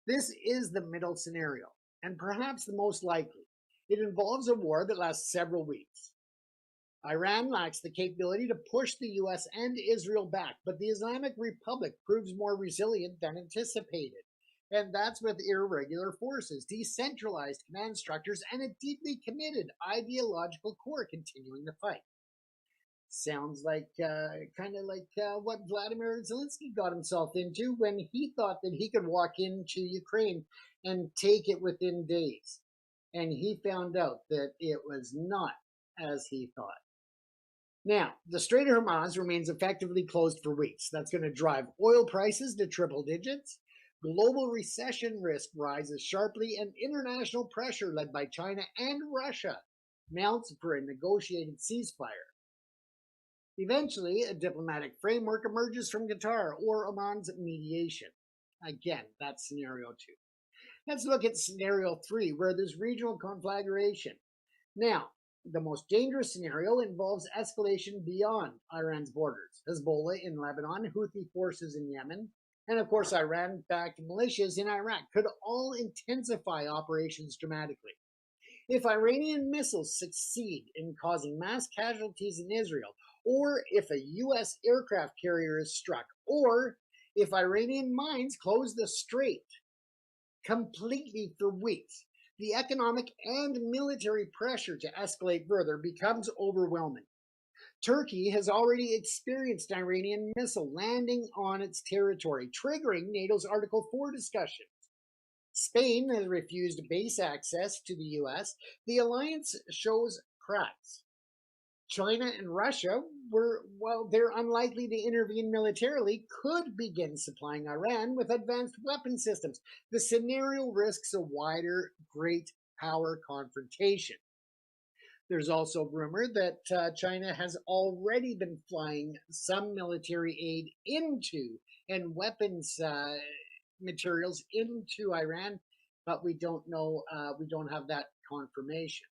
This is the middle scenario, and perhaps the most likely. It involves a war that lasts several weeks. Iran lacks the capability to push the US and Israel back, but the Islamic Republic proves more resilient than anticipated. And that's with irregular forces, decentralized command structures, and a deeply committed ideological core continuing the fight. Sounds like kind of like what Vladimir Zelensky got himself into when he thought that he could walk into Ukraine and take it within days. and he found out that it was not as he thought. Now, the Strait of Hormuz remains effectively closed for weeks. That's going to drive oil prices to triple digits. Global recession risk rises sharply, and international pressure led by China and Russia mounts for a negotiated ceasefire. Eventually, a diplomatic framework emerges from Qatar or Oman's mediation. Again, that's scenario 2. Let's look at scenario 3, where there's regional conflagration. Now, the most dangerous scenario involves escalation beyond Iran's borders. Hezbollah in Lebanon, Houthi forces in Yemen, and of course Iran-backed militias in Iraq could all intensify operations dramatically. If Iranian missiles succeed in causing mass casualties in Israel, or if a U.S. aircraft carrier is struck, or if Iranian mines close the strait completely for weeks, the economic and military pressure to escalate further becomes overwhelming. Turkey has already experienced an Iranian missile landing on its territory, triggering NATO's Article 4 discussions. Spain has refused base access to the U.S. The alliance shows cracks. China and Russia, while they're unlikely to intervene militarily, could begin supplying Iran with advanced weapon systems. The scenario risks a wider great power confrontation. There's also rumor that China has already been flying some military aid into and weapons materials into Iran, but we don't know, we don't have that confirmation.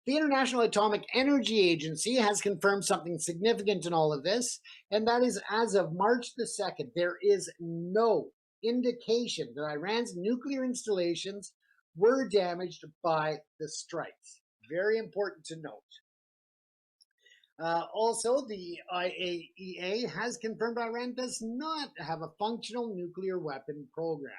The International Atomic Energy Agency has confirmed something significant in all of this, and that is as of March the 2nd, there is no indication that Iran's nuclear installations were damaged by the strikes. Very important to note. Also, the IAEA has confirmed Iran does not have a functional nuclear weapon program.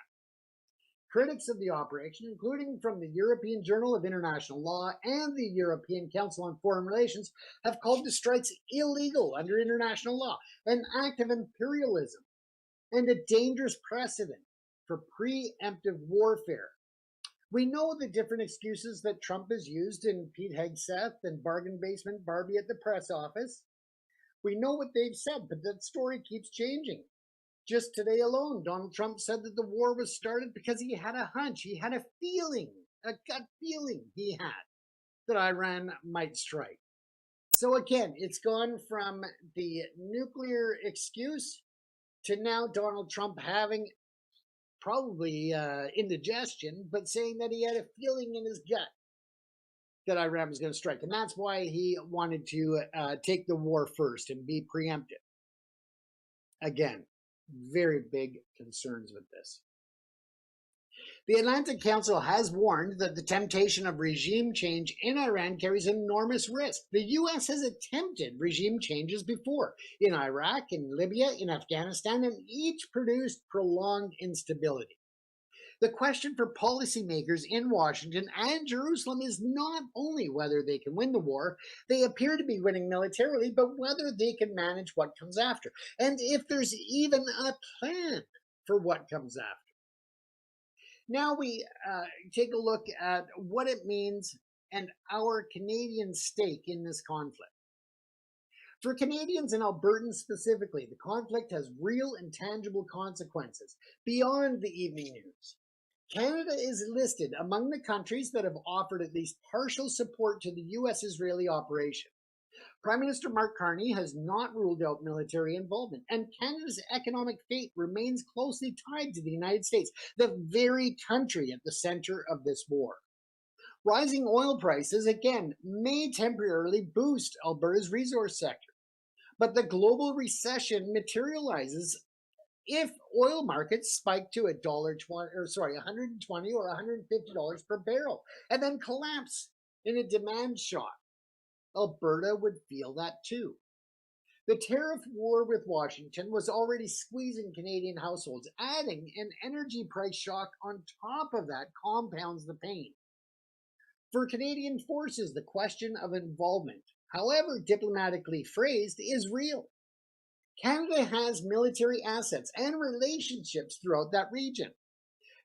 Critics of the operation, including from the European Journal of International Law and the European Council on Foreign Relations, have called the strikes illegal under international law, an act of imperialism, and a dangerous precedent for preemptive warfare. We know the different excuses that Trump has used in Pete Hegseth and Bargain Basement Barbie at the press office. We know what they've said, but that story keeps changing. Just today alone, Donald Trump said that the war was started because he had a hunch, he had a feeling, a gut feeling he had that Iran might strike. So again, it's gone from the nuclear excuse to now Donald Trump having probably indigestion, but saying that he had a feeling in his gut that Iran was going to strike. And that's why he wanted to take the war first and be preemptive. Again, very big concerns with this. The Atlantic Council has warned that the temptation of regime change in Iran carries enormous risk. The U.S. has attempted regime changes before, in Iraq, in Libya, in Afghanistan, and each produced prolonged instability. The question for policymakers in Washington and Jerusalem is not only whether they can win the war, they appear to be winning militarily, but whether they can manage what comes after, and if there's even a plan for what comes after. Now we take a look at what it means and our Canadian stake in this conflict. For Canadians and Albertans specifically, the conflict has real and tangible consequences beyond the evening news. Canada is listed among the countries that have offered at least partial support to the U.S.-Israeli operation. Prime Minister Mark Carney has not ruled out military involvement, and Canada's economic fate remains closely tied to the United States, the very country at the center of this war. Rising oil prices, again, may temporarily boost Alberta's resource sector, but the global recession materializes if oil markets spike to $120 or $150 per barrel and then collapse in a demand shock. Alberta would feel that too. The tariff war with Washington was already squeezing Canadian households. Adding an energy price shock on top of that compounds the pain. For Canadian forces, the question of involvement, however diplomatically phrased, is real. Canada has military assets and relationships throughout that region.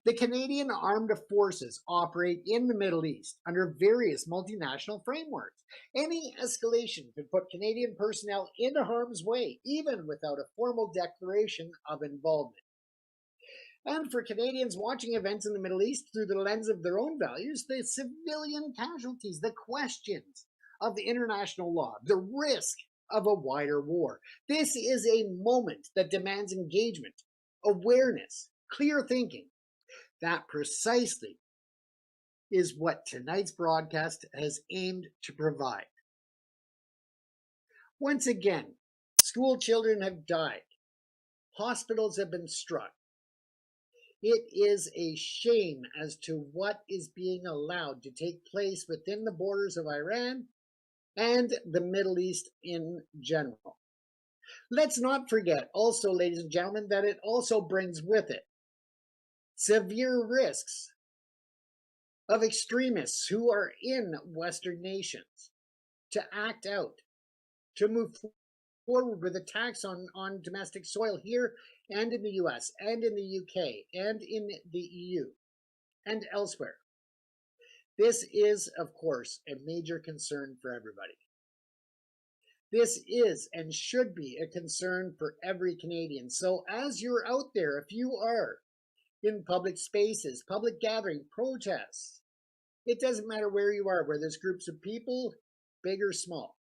The Canadian Armed Forces operate in the Middle East under various multinational frameworks. Any escalation could put Canadian personnel into harm's way, even without a formal declaration of involvement. And for Canadians watching events in the Middle East through the lens of their own values, the civilian casualties, the questions of the international law, the risk of a wider war. This is a moment that demands engagement, awareness, clear thinking. That precisely is what tonight's broadcast has aimed to provide. Once again, school children have died. Hospitals have been struck. It is a shame as to what is being allowed to take place within the borders of Iran and the Middle East in general. Let's not forget also, ladies and gentlemen, that it also brings with it severe risks of extremists who are in Western nations to act out, to move forward with attacks on domestic soil here and in the US and in the UK and in the EU and elsewhere. This is, of course, a major concern for everybody. This is and should be a concern for every Canadian. So as you're out there, if you are in public spaces, public gathering, protests, it doesn't matter where you are, where there's groups of people, big or small.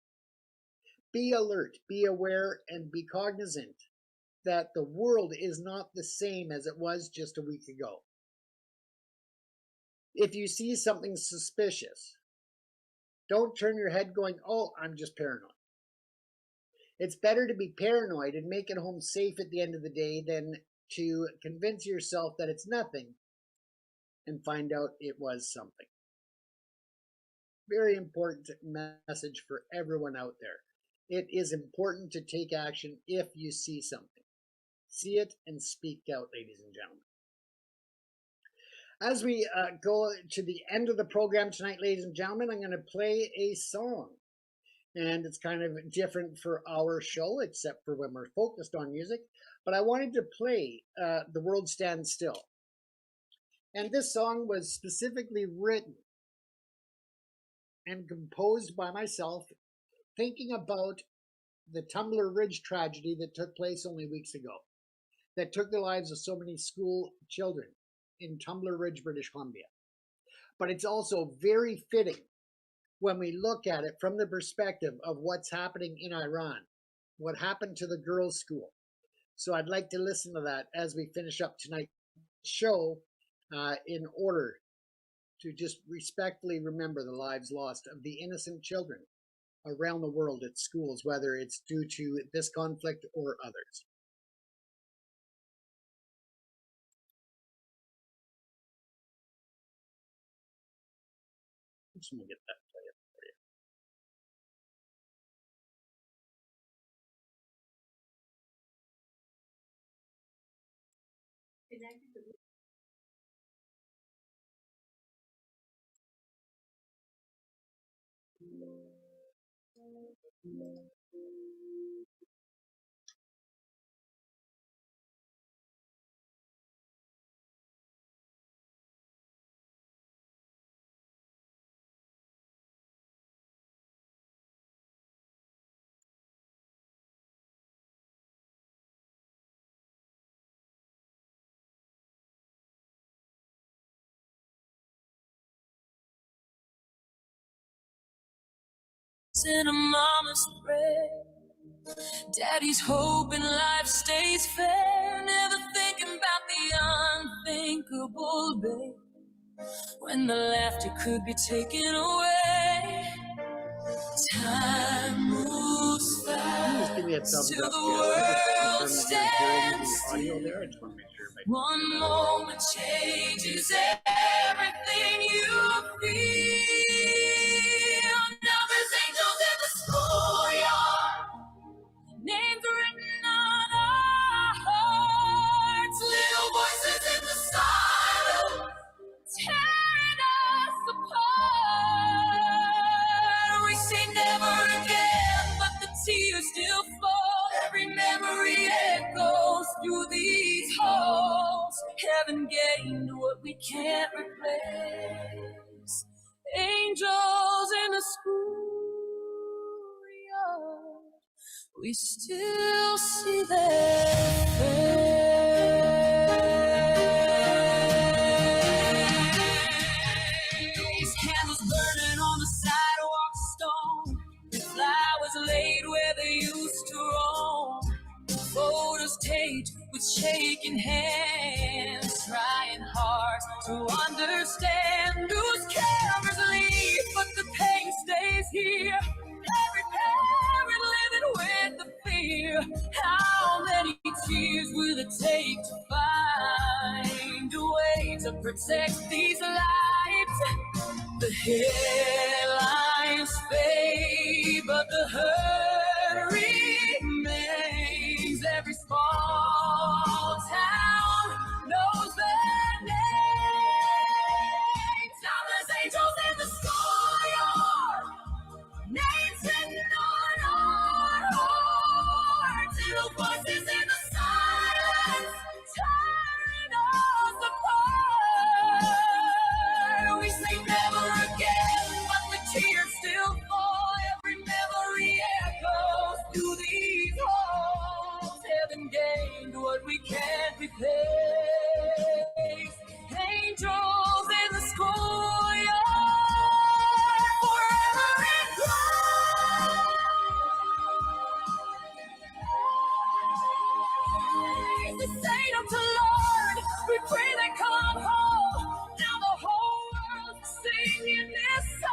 Be alert, be aware, and be cognizant that the world is not the same as it was just a week ago. If you see something suspicious, don't turn your head going, oh, I'm just paranoid. It's better to be paranoid and make it home safe at the end of the day than to convince yourself that it's nothing and find out it was something. Very important message for everyone out there. It is important to take action if you see something. See it and speak out, ladies and gentlemen. As we go to the end of the program tonight, ladies and gentlemen, I'm going to play a song. And it's kind of different for our show, except for when we're focused on music. But I wanted to play The World Stands Still. And this song was specifically written and composed by myself, thinking about the Tumbler Ridge tragedy that took place only weeks ago, that took the lives of so many school children in Tumbler Ridge, British Columbia. But it's also very fitting when we look at it from the perspective of what's happening in Iran, what happened to the girls' school. So I'd like to listen to that as we finish up tonight's show in order to just respectfully remember the lives lost of the innocent children around the world at schools, whether it's due to this conflict or others. I'm just going to get that played for you. In a mama's prayer, daddy's hoping life stays fair, never thinking about the unthinkable, babe. When the laughter could be taken away, time moves fast till the world stands still. One moment changes everything you feel. Numbers, angels in the schoolyard, names written on our hearts, little voices in the silence, tearing us apart. We say never again, but the tears still fall. Every memory echoes through these halls. Heaven gained what we can't replace. Angels in the schoolyard, we still see their face. Candles burning on the sidewalk stone, flowers laid where they used to roam. Photos taped with shaking hands, trying hard to understand. News cameras leave, but the pain stays here. Every parent living with the fear. How many tears will it take to find a way to protect these lives? The headlines fade, but the hurt remains. Every small town knows their names. Now there's angels in the schoolyard, names written on our hearts. Little voices in the silence, tearing us apart. We say never again, but the tears still fall. Every memory echoes through these halls. Heaven gained what we can't replace. Angels in the schoolyard, forever in Christ. We say unto Lord, we pray they come home. Now the whole world's singing this song.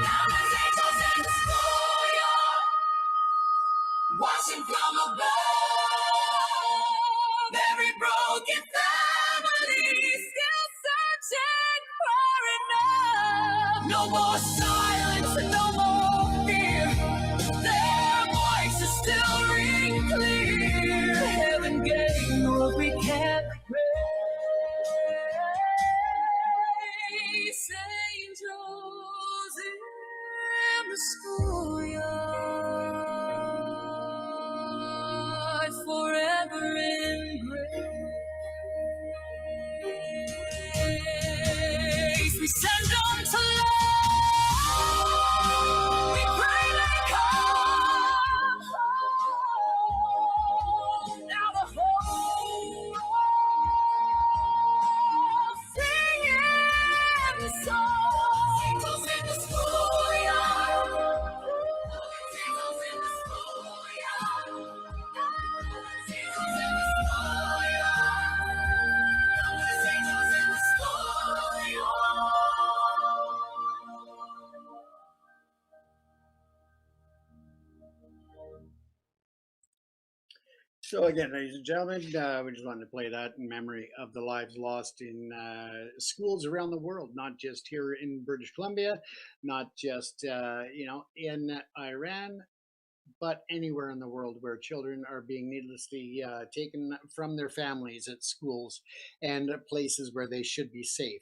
Now there's angels in the schoolyard, watching from above. Every broken family still searching for enough. No more silence and no more fear. Their voices still ring clear. Heaven gave what we can't replace. Angels in the schoolyard, forever in grace. We send them to love. We pray they come home. Now the whole world singing the song. Angels in the schoolyard. Angels in the schoolyard. Angels in the schoolyard. Angels in the So again, ladies and gentlemen, we just wanted to play that in memory of the lives lost in schools around the world, not just here in British Columbia, not just in Iran, but anywhere in the world where children are being needlessly taken from their families at schools and places where they should be safe.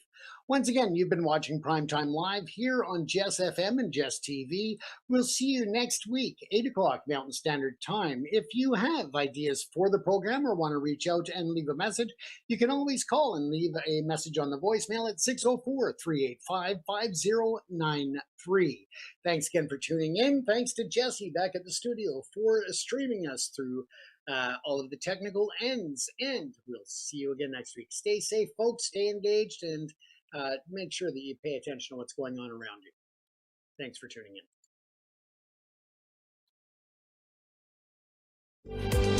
Once again, you've been watching Primetime Live here on Jess FM and Jess TV. We'll see you next week, 8 o'clock Mountain Standard Time. If you have ideas for the program or want to reach out and leave a message, you can always call and leave a message on the voicemail at 604-385-5093. Thanks again for tuning in. Thanks to Jessie back at the studio for streaming us through all of the technical ends. And we'll see you again next week. Stay safe, folks. Stay engaged, and make sure that you pay attention to what's going on around you. Thanks for tuning in.